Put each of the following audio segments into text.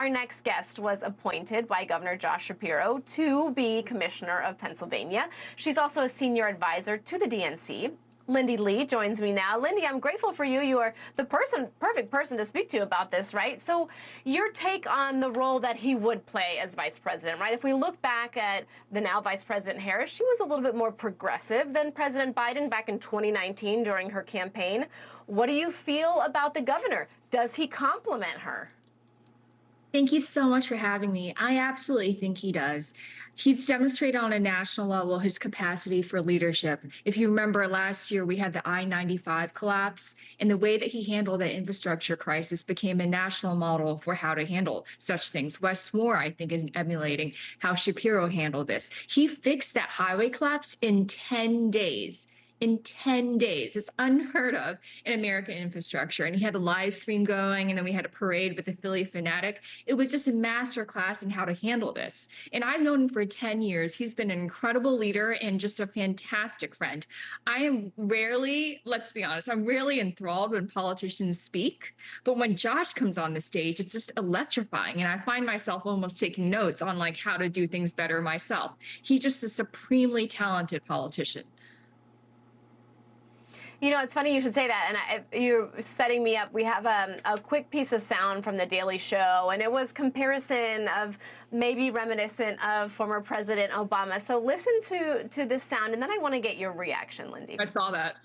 Our next guest was appointed by Governor Josh Shapiro to be Commissioner of Pennsylvania. She's also a senior advisor to the DNC. Lindy Li joins me now. Lindy, I'm grateful for you. You are the perfect person to speak to about this, right? So your take on the role that he would play as vice president, right? If we look back at the now Vice President Harris, she was a little bit more progressive than President Biden back in 2019 during her campaign. What do you feel about the governor? Does he compliment her? Thank you so much for having me. I absolutely think he does. He's demonstrated on a national level his capacity for leadership. If you remember last year, we had the I-95 collapse, and the way that he handled the infrastructure crisis became a national model for how to handle such things. Wes Moore, I think, is emulating how Shapiro handled this. He fixed that highway collapse in 10 days. In 10 days. It's unheard of in American infrastructure. And he had a live stream going, and then we had a parade with the Philly Fanatic. It was just a master class in how to handle this. And I've known him for 10 years. He's been an incredible leader and just a fantastic friend. I am rarely, let's be honest, I'm rarely enthralled when politicians speak. But when Josh comes on the stage, it's just electrifying. And I find myself almost taking notes on like how to do things better myself. He's just a supremely talented politician. You know, it's funny you should say that, and you're setting me up. We have a quick piece of sound from The Daily Show, and it was comparison of maybe reminiscent of former President Obama. So listen to this sound, and then I want to get your reaction, Lindy. I saw that.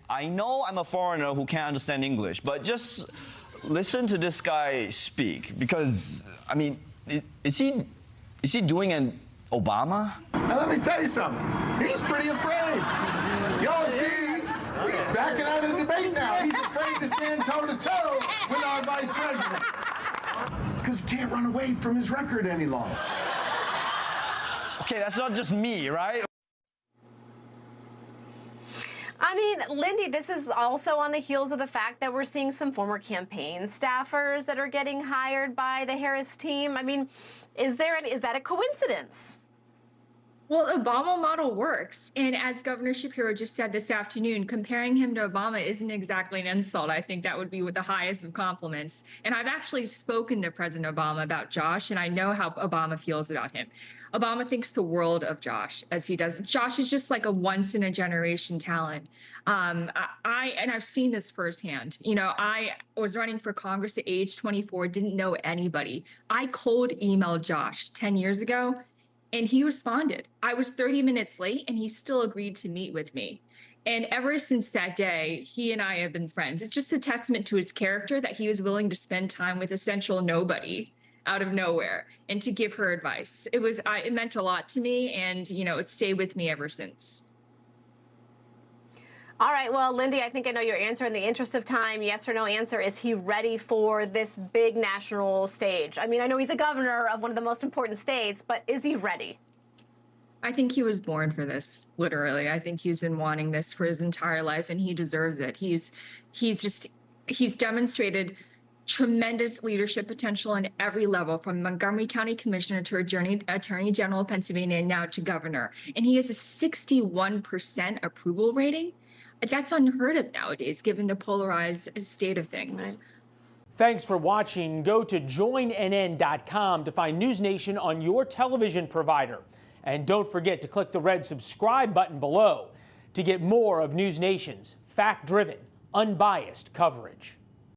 I know I'm a foreigner who can't understand English, but just listen to this guy speak, because, I mean, is he doing an Obama? Now let me tell you something. He's pretty afraid. Y'all see, he's backing out of the debate now. He's afraid to stand toe-to-toe with our vice president. It's because he can't run away from his record any longer. Okay, that's not just me, right? I mean, Lindy, this is also on the heels of the fact that we're seeing some former campaign staffers that are getting hired by the Harris team. I mean, is that a coincidence? Well, the Obama model works. And as Governor Shapiro just said this afternoon, comparing him to Obama isn't exactly an insult. I think that would be with the highest of compliments. And I've actually spoken to President Obama about Josh, and I know how Obama feels about him. Obama thinks the world of Josh, as he does. Josh is just like a once-in-a-generation talent. And I've seen this firsthand. You know, I was running for Congress at age 24, didn't know anybody. I cold emailed Josh 10 years ago, and he responded. I was 30 minutes late, and he still agreed to meet with me. And ever since that day, he and I have been friends. It's just a testament to his character that he was willing to spend time with essential nobody out of nowhere and to give her advice. It meant a lot to me, and you know, it stayed with me ever since. All right, well, Lindy, I think I know your answer. In the interest of time, yes or no answer, is he ready for this big national stage? I mean, I know he's a governor of one of the most important states, but is he ready? I think he was born for this, literally. I think he's been wanting this for his entire life, and he deserves it. He's demonstrated tremendous leadership potential on every level, from Montgomery County Commissioner to Attorney General of Pennsylvania, and now to governor. And he has a 61% approval rating. That's unheard of nowadays, given the polarized state of things. Right. Thanks for watching. Go to joinnn.com to find NewsNation on your television provider. And don't forget to click the red subscribe button below to get more of NewsNation's fact-driven, unbiased coverage.